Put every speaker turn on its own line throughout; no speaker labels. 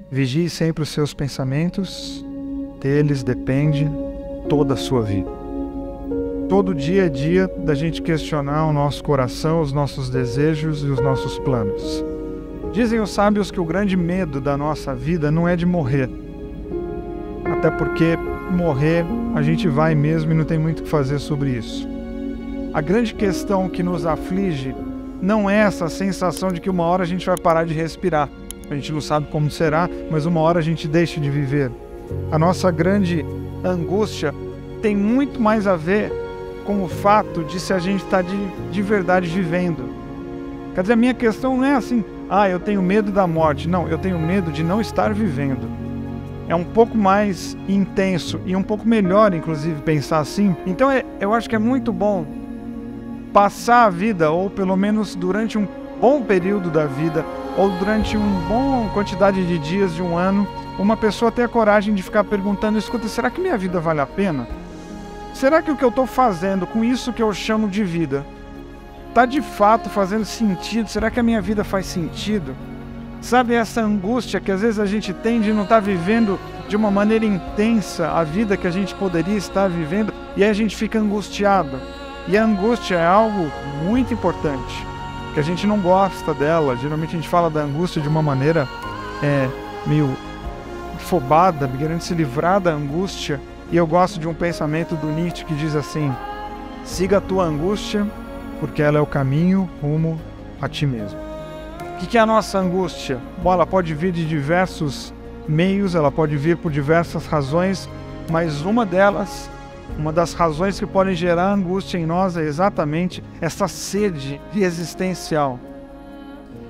Vigie sempre os seus pensamentos, deles depende toda a sua vida. Todo dia é dia da gente questionar o nosso coração, os nossos desejos e os nossos planos. Dizem os sábios que o grande medo da nossa vida não é de morrer. Até porque morrer a gente vai mesmo e não tem muito o que fazer sobre isso. A grande questão que nos aflige não é essa sensação de que uma hora a gente vai parar de respirar. A gente não sabe como será, mas uma hora a gente deixa de viver. A nossa grande angústia tem muito mais a ver com o fato de se a gente está de verdade vivendo. Quer dizer, a minha questão não é assim, eu tenho medo da morte. Não, eu tenho medo de não estar vivendo. É um pouco mais intenso e um pouco melhor, inclusive, pensar assim. Então, eu acho que é muito bom passar a vida, ou pelo menos durante um bom período da vida, ou durante uma boa quantidade de dias de um ano, uma pessoa ter a coragem de ficar perguntando, escuta, será que minha vida vale a pena? Será que o que eu estou fazendo com isso que eu chamo de vida está de fato fazendo sentido? Será que a minha vida faz sentido? Sabe essa angústia que às vezes a gente tem de não estar vivendo de uma maneira intensa a vida que a gente poderia estar vivendo, e aí a gente fica angustiado. E a angústia é algo muito importante, que a gente não gosta dela. Geralmente a gente fala da angústia de uma maneira meio afobada, querendo se livrar da angústia. E eu gosto de um pensamento do Nietzsche que diz assim: siga a tua angústia, porque ela é o caminho rumo a ti mesmo. O que é a nossa angústia? Bom, ela pode vir de diversos meios, ela pode vir por diversas razões, mas uma das razões que podem gerar angústia em nós é exatamente essa sede existencial.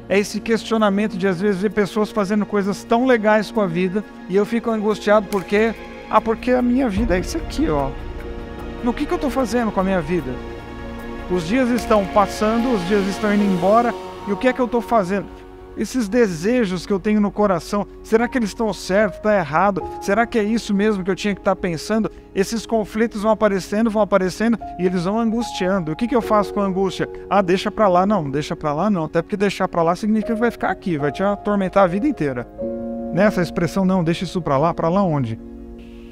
É esse questionamento de às vezes ver pessoas fazendo coisas tão legais com a vida e eu fico angustiado porque a minha vida é isso aqui, ó. No que eu estou fazendo com a minha vida? Os dias estão passando, os dias estão indo embora, e o que é que eu estou fazendo? Esses desejos que eu tenho no coração, será que eles estão certos, está errado? Será que é isso mesmo que eu tinha que estar pensando? Esses conflitos vão aparecendo e eles vão angustiando. O que eu faço com a angústia? Deixa pra lá. Não deixa pra lá não, até porque deixar pra lá significa que vai ficar aqui, vai te atormentar a vida inteira. Nessa expressão, não, deixa isso pra lá onde?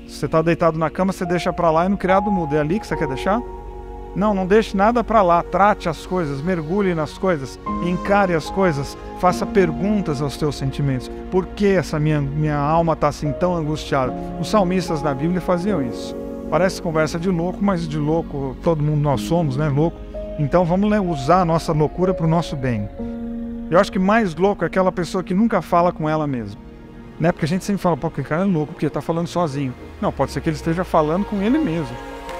Se você está deitado na cama, você deixa pra lá e no criado mudo. É ali que você quer deixar? Não deixe nada pra lá. Trate as coisas, mergulhe nas coisas, encare as coisas, faça perguntas aos teus sentimentos. Por que essa minha alma está assim tão angustiada? Os salmistas da Bíblia faziam isso. Parece conversa de louco, mas de louco todo mundo nós somos, né? Louco. Então vamos usar a nossa loucura para o nosso bem. Eu acho que mais louco é aquela pessoa que nunca fala com ela mesma. Né? Porque a gente sempre fala, que cara é louco, porque está falando sozinho. Não, pode ser que ele esteja falando com ele mesmo.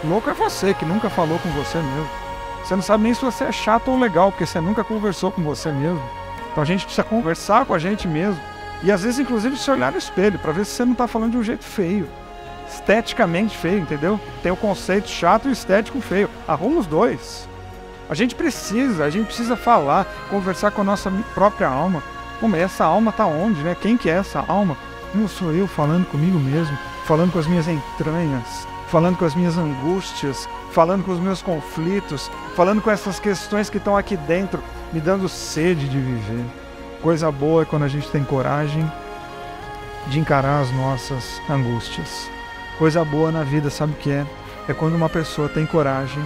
Louco é você, que nunca falou com você mesmo. Você não sabe nem se você é chato ou legal, porque você nunca conversou com você mesmo. Então a gente precisa conversar com a gente mesmo. E às vezes, inclusive, se olhar no espelho, para ver se você não está falando de um jeito feio. Esteticamente feio, entendeu? Tem o conceito chato e estético feio. Arruma os dois. A gente precisa falar, conversar com a nossa própria alma. Como essa alma está onde, né? Quem que é essa alma? Não sou eu falando comigo mesmo, falando com as minhas entranhas, falando com as minhas angústias, falando com os meus conflitos, falando com essas questões que estão aqui dentro, me dando sede de viver. Coisa boa é quando a gente tem coragem de encarar as nossas angústias. Coisa boa na vida, sabe o que é? É quando uma pessoa tem coragem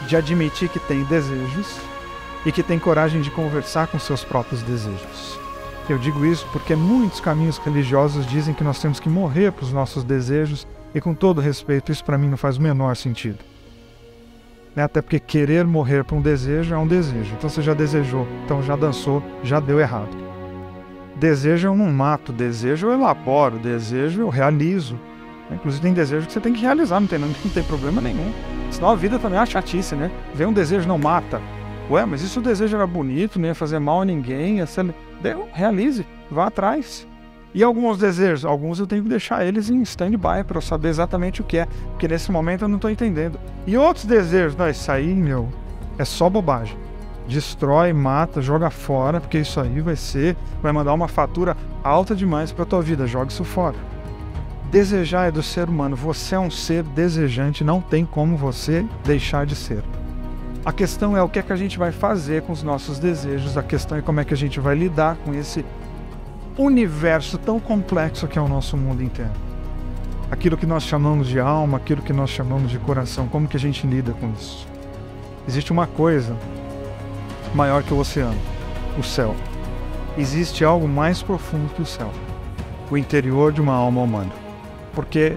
de admitir que tem desejos e que tem coragem de conversar com seus próprios desejos. Eu digo isso porque muitos caminhos religiosos dizem que nós temos que morrer para os nossos desejos, e com todo respeito, isso para mim não faz o menor sentido. Até porque querer morrer para um desejo é um desejo. Então você já desejou, então já dançou, já deu errado. Desejo eu não mato, desejo eu elaboro, desejo eu realizo. Inclusive tem desejo que você tem que realizar, não tem problema nenhum. Senão a vida também é uma chatice, né? Vem um desejo, não mata. Ué, mas e se o desejo era bonito, não ia fazer mal a ninguém? Realize, vá atrás. E alguns desejos, alguns eu tenho que deixar eles em stand-by para eu saber exatamente o que é, porque nesse momento eu não estou entendendo. E outros desejos, não, isso aí, é só bobagem. Destrói, mata, joga fora, porque isso aí vai mandar uma fatura alta demais para a tua vida, joga isso fora. Desejar é do ser humano, você é um ser desejante, não tem como você deixar de ser. A questão é o que é que a gente vai fazer com os nossos desejos, a questão é como é que a gente vai lidar com esse universo tão complexo que é o nosso mundo interno. Aquilo que nós chamamos de alma, aquilo que nós chamamos de coração, como que a gente lida com isso? Existe uma coisa maior que o oceano, o céu. Existe algo mais profundo que o céu, o interior de uma alma humana. Porque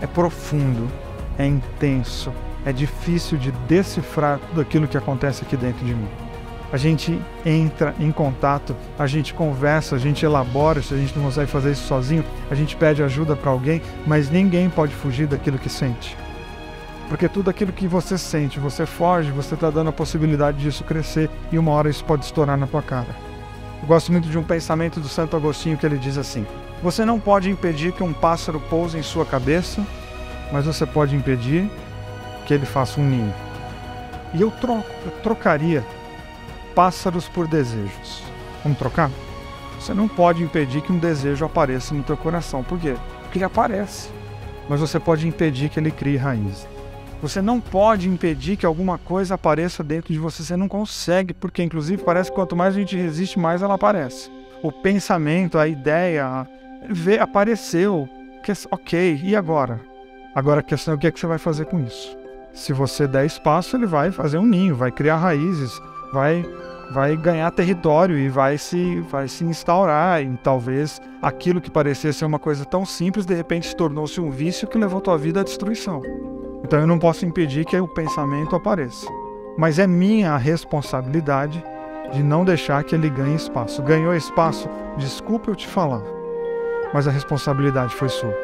é profundo, é intenso, é difícil de decifrar tudo aquilo que acontece aqui dentro de mim. A gente entra em contato, a gente conversa, a gente elabora. Se a gente não consegue fazer isso sozinho, a gente pede ajuda para alguém, mas ninguém pode fugir daquilo que sente. Porque tudo aquilo que você sente, você foge, você está dando a possibilidade disso crescer e uma hora isso pode estourar na tua cara. Eu gosto muito de um pensamento do Santo Agostinho que ele diz assim: você não pode impedir que um pássaro pouse em sua cabeça, mas você pode impedir que ele faça um ninho. E eu trocaria pássaros por desejos. Vamos trocar? Você não pode impedir que um desejo apareça no teu coração. Por quê? Porque ele aparece. Mas você pode impedir que ele crie raiz. Você não pode impedir que alguma coisa apareça dentro de você. Você não consegue, porque inclusive parece que quanto mais a gente resiste, mais ela aparece. O pensamento, a ideia, apareceu. Ok, e agora? Agora a questão é o que é que você vai fazer com isso. Se você der espaço, ele vai fazer um ninho, vai criar raízes, vai ganhar território e vai se instaurar. E talvez aquilo que parecia ser uma coisa tão simples, de repente se tornou-se um vício que levou tua vida à destruição. Então eu não posso impedir que o pensamento apareça. Mas é minha responsabilidade de não deixar que ele ganhe espaço. Ganhou espaço, desculpa eu te falar, mas a responsabilidade foi sua.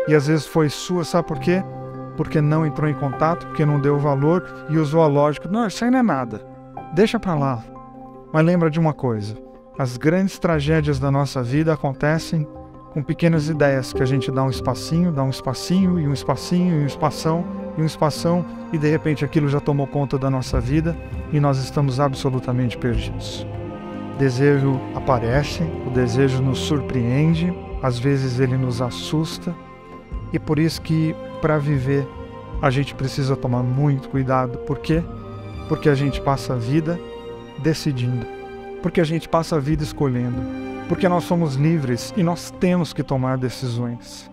E às vezes foi sua, sabe por quê? Porque não entrou em contato, porque não deu valor e usou a lógica. Não, isso aí não é nada. Deixa pra lá. Mas lembra de uma coisa: as grandes tragédias da nossa vida acontecem com pequenas ideias que a gente dá um espacinho, e um espacinho, e um espação, e um espação, e de repente aquilo já tomou conta da nossa vida e nós estamos absolutamente perdidos. O desejo aparece, o desejo nos surpreende, às vezes ele nos assusta, e por isso que para viver a gente precisa tomar muito cuidado. Por quê? Porque a gente passa a vida decidindo, porque a gente passa a vida escolhendo, porque nós somos livres e nós temos que tomar decisões.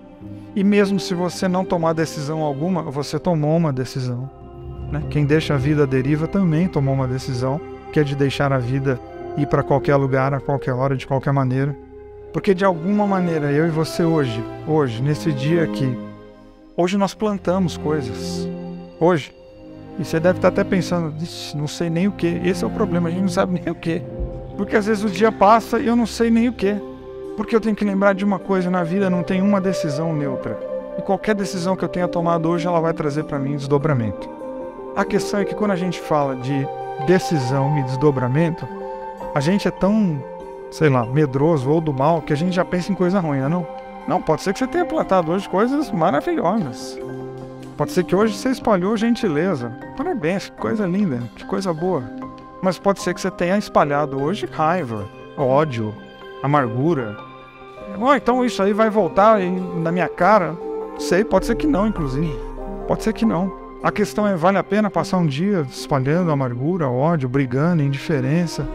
E mesmo se você não tomar decisão alguma, você tomou uma decisão, né? Quem deixa a vida à deriva também tomou uma decisão, que é de deixar a vida ir para qualquer lugar, a qualquer hora, de qualquer maneira. Porque de alguma maneira, eu e você hoje, nesse dia aqui, hoje nós plantamos coisas. Hoje. E você deve estar até pensando, não sei nem o que. Esse é o problema, a gente não sabe nem o que. Porque às vezes o dia passa e eu não sei nem o que. Porque eu tenho que lembrar de uma coisa: na vida não tem uma decisão neutra. E qualquer decisão que eu tenha tomado hoje, ela vai trazer para mim desdobramento. A questão é que quando a gente fala de decisão e desdobramento, a gente é tão, sei lá, medroso ou do mal, que a gente já pensa em coisa ruim, não? Não, pode ser que você tenha plantado hoje coisas maravilhosas. Pode ser que hoje você espalhou gentileza. Parabéns, que coisa linda, que coisa boa. Mas pode ser que você tenha espalhado hoje raiva, ódio, amargura. Então isso aí vai voltar na minha cara? Sei, pode ser que não, inclusive. Pode ser que não. A questão é, vale a pena passar um dia espalhando amargura, ódio, brigando, indiferença,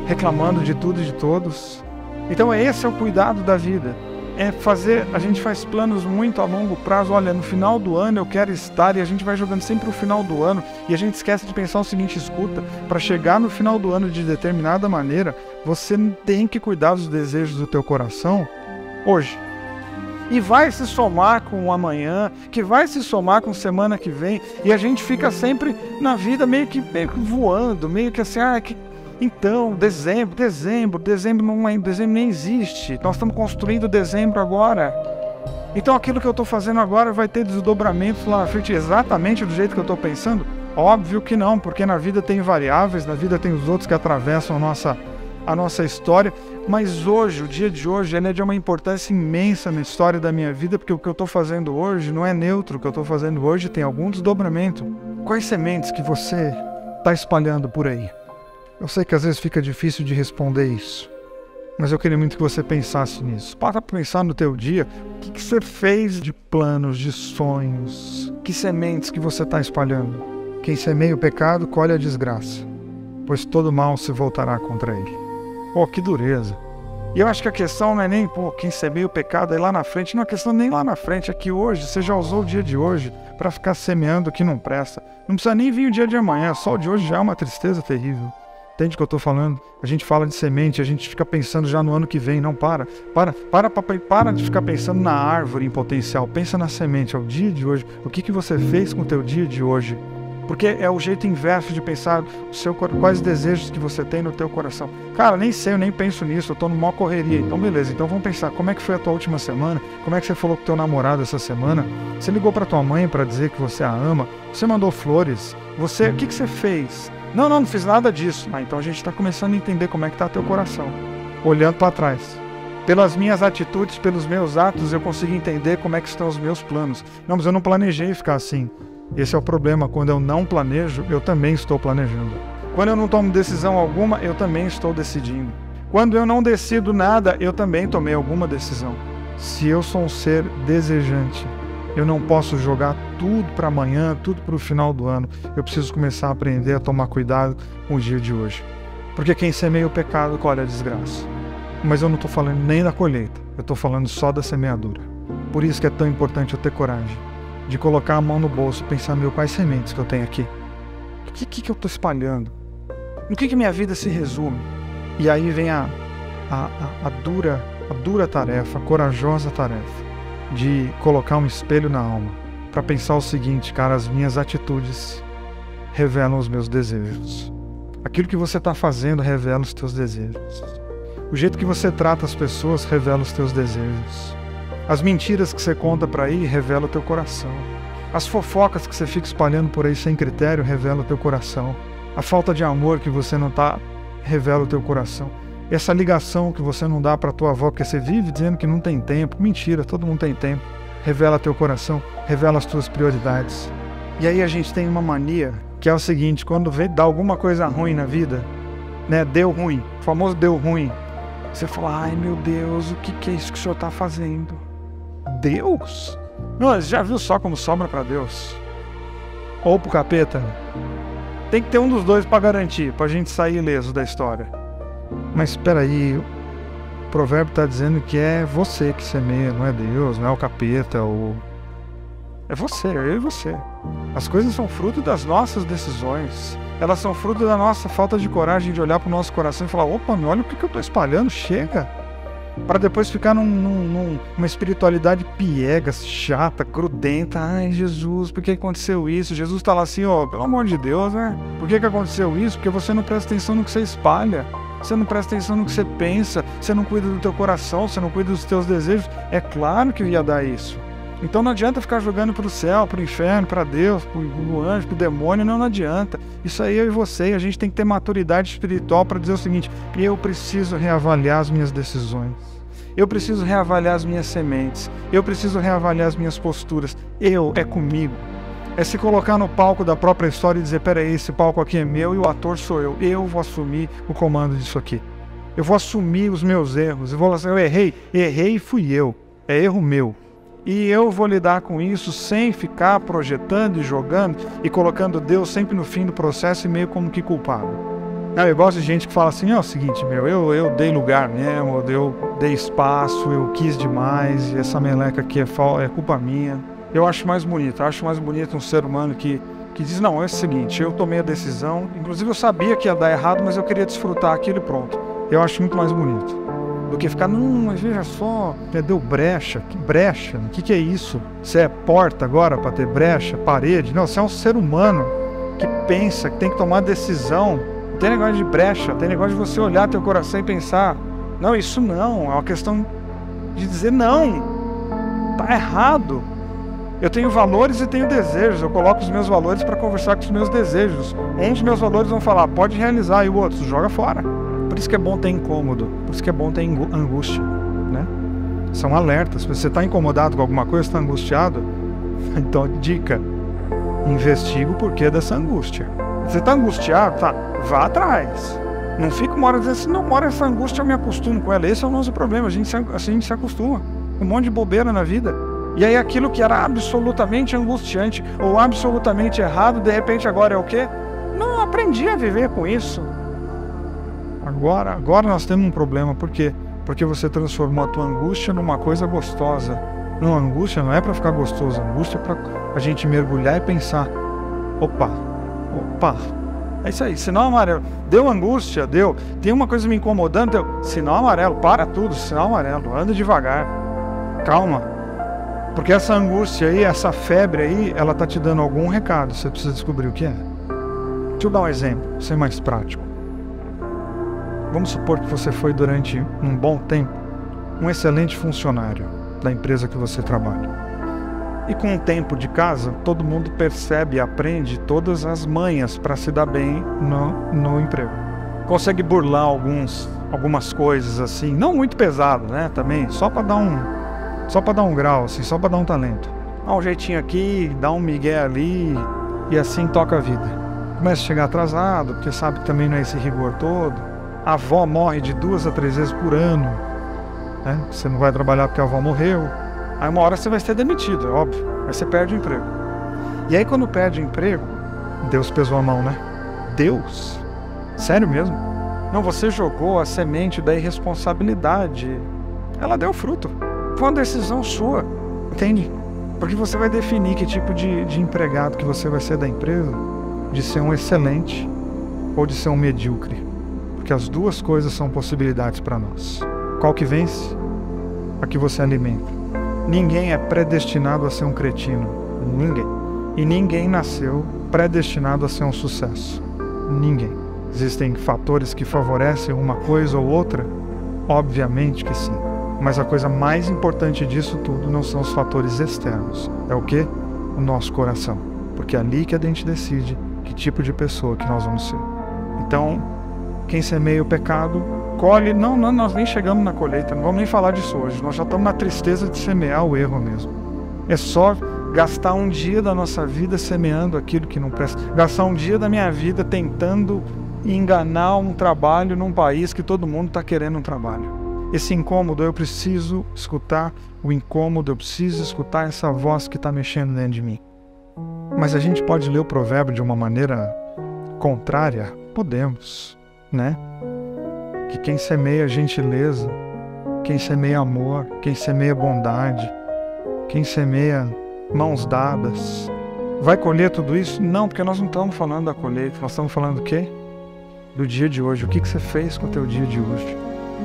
reclamando de tudo e de todos? Então esse é o cuidado da vida. A gente faz planos muito a longo prazo. Olha, no final do ano eu quero estar, e a gente vai jogando sempre o final do ano, e a gente esquece de pensar o seguinte: escuta, para chegar no final do ano de determinada maneira, você tem que cuidar dos desejos do teu coração hoje. E vai se somar com o amanhã, que vai se somar com semana que vem, e a gente fica sempre na vida meio que voando, meio que assim, então, dezembro nem existe. Nós estamos construindo dezembro agora. Então aquilo que eu estou fazendo agora vai ter desdobramentos lá na frente exatamente do jeito que eu estou pensando? Óbvio que não, porque na vida tem variáveis, na vida tem os outros que atravessam a nossa história. Mas hoje, o dia de hoje, ele é de uma importância imensa na história da minha vida, porque o que eu estou fazendo hoje não é neutro. O que eu estou fazendo hoje tem algum desdobramento. Quais sementes que você está espalhando por aí? Eu sei que às vezes fica difícil de responder isso, mas eu queria muito que você pensasse nisso. Para pensar no teu dia, o que você fez de planos, de sonhos, que sementes que você está espalhando. Quem semeia o pecado, colhe a desgraça, pois todo mal se voltará contra ele. Oh, que dureza! E eu acho que a questão não é nem, quem semeia o pecado aí lá na frente. Não, a questão nem lá na frente, é que hoje, você já usou o dia de hoje para ficar semeando o que não presta. Não precisa nem vir o dia de amanhã, só o de hoje já é uma tristeza terrível. Entende o que eu estou falando? A gente fala de semente, a gente fica pensando já no ano que vem. Não, para de ficar pensando na árvore em potencial. Pensa na semente, é o dia de hoje. O que você fez com o teu dia de hoje? Porque é o jeito inverso de pensar quais desejos que você tem no teu coração. Cara, nem sei, eu nem penso nisso, eu tô numa correria. Então beleza, então vamos pensar, como é que foi a tua última semana? Como é que você falou com teu namorado essa semana? Você ligou pra tua mãe pra dizer que você a ama? Você mandou flores? O que você fez? Não fiz nada disso. Então a gente tá começando a entender como é que tá teu coração. Olhando pra trás. Pelas minhas atitudes, pelos meus atos, eu consigo entender como é que estão os meus planos. Não, mas eu não planejei ficar assim. Esse é o problema, quando eu não planejo, eu também estou planejando. Quando eu não tomo decisão alguma, eu também estou decidindo. Quando eu não decido nada, eu também tomei alguma decisão. Se eu sou um ser desejante, eu não posso jogar tudo para amanhã, tudo para o final do ano. Eu preciso começar a aprender a tomar cuidado com o dia de hoje. Porque quem semeia o pecado colhe a desgraça. Mas eu não estou falando nem da colheita, eu estou falando só da semeadura. Por isso que é tão importante eu ter coragem de colocar a mão no bolso e pensar, quais sementes que eu tenho aqui? O que eu estou espalhando? No que minha vida se resume? E aí vem a dura tarefa, a corajosa tarefa de colocar um espelho na alma para pensar o seguinte, cara, as minhas atitudes revelam os meus desejos. Aquilo que você está fazendo revela os teus desejos. O jeito que você trata as pessoas revela os teus desejos. As mentiras que você conta por aí revelam o teu coração. As fofocas que você fica espalhando por aí sem critério revelam o teu coração. A falta de amor que você não tá revela o teu coração. Essa ligação que você não dá para tua avó, porque você vive dizendo que não tem tempo. Mentira, todo mundo tem tempo. Revela teu coração, revela as tuas prioridades. E aí a gente tem uma mania que é o seguinte, quando dá alguma coisa ruim na vida, né, deu ruim, o famoso deu ruim, você fala, ai meu Deus, o que é isso que o senhor está fazendo? Deus? Não, você já viu só como sobra para Deus? Ou pro capeta? Tem que ter um dos dois para garantir, para a gente sair ileso da história. Mas espera aí, o provérbio está dizendo que é você que semeia, não é Deus, não é o capeta, é você, eu e você. As coisas são fruto das nossas decisões. Elas são fruto da nossa falta de coragem de olhar para o nosso coração e falar, opa, olha o que eu estou espalhando, chega. Para depois ficar numa espiritualidade piega, chata, grudenta. Ai, Jesus, por que aconteceu isso? Jesus está lá assim, pelo amor de Deus, né? Por que aconteceu isso? Porque você não presta atenção no que você espalha. Você não presta atenção no que você pensa. Você não cuida do teu coração, você não cuida dos teus desejos. É claro que ia dar isso. Então não adianta ficar jogando para o céu, para o inferno, para Deus, para o anjo, para o demônio, não adianta. Isso aí eu e você, e a gente tem que ter maturidade espiritual para dizer o seguinte, eu preciso reavaliar as minhas decisões, eu preciso reavaliar as minhas sementes, eu preciso reavaliar as minhas posturas, é comigo. É se colocar no palco da própria história e dizer, peraí, esse palco aqui é meu e o ator sou eu vou assumir o comando disso aqui. Eu vou assumir os meus erros, eu errei e fui eu, é erro meu. E eu vou lidar com isso sem ficar projetando e jogando e colocando Deus sempre no fim do processo e meio como que culpado. Eu gosto de gente que fala assim, é o seguinte, eu dei lugar mesmo, eu dei espaço, eu quis demais, e essa meleca aqui é culpa minha. Eu acho mais bonito um ser humano que diz, não, é o seguinte, eu tomei a decisão, inclusive eu sabia que ia dar errado, mas eu queria desfrutar aquilo e pronto. Eu acho muito mais bonito do que ficar, não, mas veja só, deu brecha, que brecha, o que é isso? Você é porta agora para ter brecha, parede? Não, você é um ser humano que pensa, que tem que tomar decisão. Não tem negócio de brecha, tem negócio de você olhar teu coração e pensar, não, isso não, é uma questão de dizer não, tá errado. Eu tenho valores e tenho desejos, eu coloco os meus valores para conversar com os meus desejos. Um dos meus valores vão falar, pode realizar, e o outro, joga fora. Por isso que é bom ter incômodo, por isso que é bom ter angústia, né? São alertas. Se você está incomodado com alguma coisa, está angustiado, então dica, investiga o porquê dessa angústia. Você está angustiado, tá? Vá atrás. Não fica uma hora dizendo assim, não, uma hora essa angústia eu me acostumo com ela. Esse é o nosso problema, a gente se acostuma com um monte de bobeira na vida. E aí aquilo que era absolutamente angustiante ou absolutamente errado, de repente agora é o quê? Não, aprendi a viver com isso. Agora nós temos um problema, porque Porque você transformou a tua angústia numa coisa gostosa. Não, a angústia não é para ficar gostoso, a angústia é para a gente mergulhar e pensar: opa, é isso aí, sinal amarelo. Deu angústia, deu. Tem uma coisa me incomodando, deu. Sinal amarelo, para tudo, sinal amarelo, anda devagar, calma. Porque essa angústia aí, essa febre aí, ela tá te dando algum recado, você precisa descobrir o que é. Deixa eu dar um exemplo, ser mais prático. Vamos supor que você foi durante um bom tempo um excelente funcionário da empresa que você trabalha. E com o tempo de casa, todo mundo percebe e aprende todas as manhas para se dar bem no emprego. Consegue burlar algumas coisas assim, não muito pesado, né? Também, só para dar um grau, assim, só para dar um talento. Dá um jeitinho aqui, dá um migué ali e assim toca a vida. Começa a chegar atrasado, porque sabe que também não é esse rigor todo. A avó morre de 2 a 3 vezes por ano, né? Você não vai trabalhar porque a avó morreu. Aí uma hora você vai ser demitido, é óbvio. Aí você perde o emprego. E aí quando perde o emprego, Deus pesou a mão, né? Deus? Sério mesmo? Não, você jogou a semente da irresponsabilidade. Ela deu fruto. Foi uma decisão sua, entende? Porque você vai definir que tipo de empregado que você vai ser da empresa, de ser um excelente ou de ser um medíocre. Porque as duas coisas são possibilidades para nós. Qual que vence? A que você alimenta. Ninguém é predestinado a ser um cretino. Ninguém. E ninguém nasceu predestinado a ser um sucesso. Ninguém. Existem fatores que favorecem uma coisa ou outra? Obviamente que sim. Mas a coisa mais importante disso tudo não são os fatores externos. É o quê? O nosso coração. Porque é ali que a gente decide que tipo de pessoa que nós vamos ser. Então, quem semeia o pecado, colhe. Não, nós nem chegamos na colheita, não vamos nem falar disso hoje. Nós já estamos na tristeza de semear o erro mesmo. É só gastar um dia da nossa vida semeando aquilo que não presta. Gastar um dia da minha vida tentando enganar um trabalho num país que todo mundo está querendo um trabalho. Esse incômodo, eu preciso escutar o incômodo, eu preciso escutar essa voz que está mexendo dentro de mim. Mas a gente pode ler o provérbio de uma maneira contrária? Podemos, né? Que quem semeia gentileza, quem semeia amor, quem semeia bondade, quem semeia mãos dadas, vai colher tudo isso? Não, porque nós não estamos falando da colheita, nós estamos falando do quê? Do dia de hoje. O que você fez com o teu dia de hoje?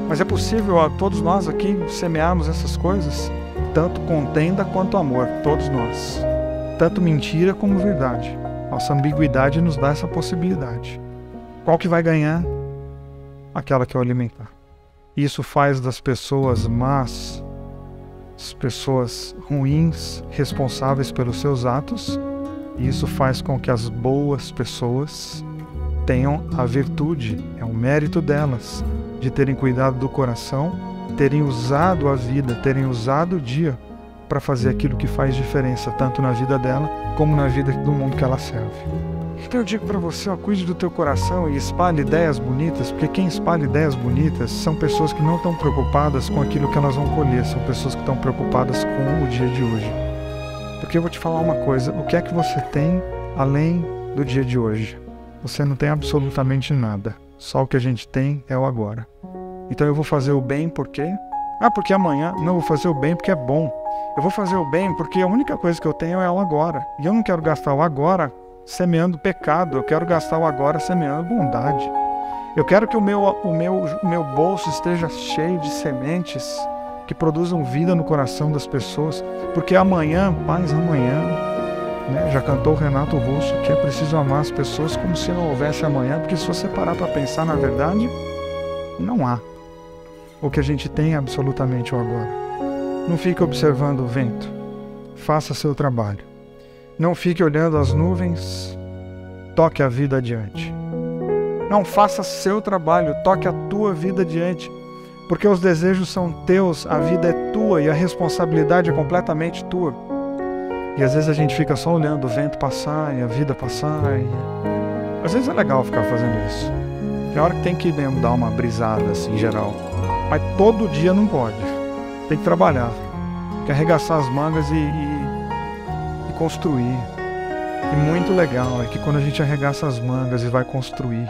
Mas é possível a todos nós aqui semearmos essas coisas? Tanto contenda quanto amor, todos nós. Tanto mentira como verdade. Nossa ambiguidade nos dá essa possibilidade. Qual que vai ganhar? Aquela que eu alimentar. Isso faz das pessoas más, as pessoas ruins, responsáveis pelos seus atos. E isso faz com que as boas pessoas tenham a virtude, é um mérito delas, de terem cuidado do coração, terem usado a vida, terem usado o dia para fazer aquilo que faz diferença, tanto na vida dela, como na vida do mundo que ela serve. Então eu digo para você, cuide do teu coração e espalhe ideias bonitas, porque quem espalha ideias bonitas são pessoas que não estão preocupadas com aquilo que elas vão colher, são pessoas que estão preocupadas com o dia de hoje. Porque eu vou te falar uma coisa, o que é que você tem além do dia de hoje? Você não tem absolutamente nada. Só o que a gente tem é o agora. Então eu vou fazer o bem por quê? Porque amanhã. Não, eu vou fazer o bem porque é bom. Eu vou fazer o bem porque a única coisa que eu tenho é o agora. E eu não quero gastar o agora semeando pecado. Eu quero gastar o agora semeando bondade. Eu quero que o meu bolso esteja cheio de sementes que produzam vida no coração das pessoas. Porque amanhã, paz amanhã, né? Já cantou o Renato Russo que é preciso amar as pessoas como se não houvesse amanhã, porque se você parar para pensar, na verdade, não há. O que a gente tem é absolutamente o agora. Não fique observando o vento, faça seu trabalho. Não fique olhando as nuvens, toque a vida adiante. Não faça seu trabalho, toque a tua vida adiante, porque os desejos são teus, a vida é tua e a responsabilidade é completamente tua. E às vezes a gente fica só olhando o vento passar e a vida passar. Às vezes é legal ficar fazendo isso. Tem hora que tem que mesmo dar uma brisada assim, em geral. Mas todo dia não pode. Tem que trabalhar. Tem que arregaçar as mangas e construir. E muito legal é que quando a gente arregaça as mangas e vai construir,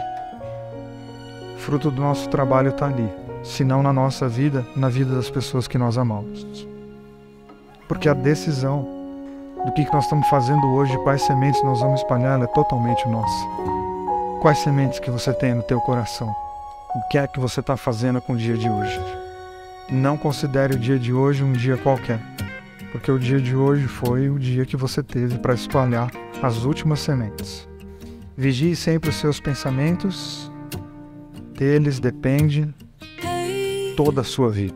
o fruto do nosso trabalho está ali. se não na nossa vida, na vida das pessoas que nós amamos. Porque a decisão do que nós estamos fazendo hoje, quais sementes nós vamos espalhar, ela é totalmente nossa. Quais sementes que você tem no teu coração? O que é que você está fazendo com o dia de hoje? Não considere o dia de hoje um dia qualquer, porque o dia de hoje foi o dia que você teve para espalhar as últimas sementes. Vigie sempre os seus pensamentos, deles depende toda a sua vida.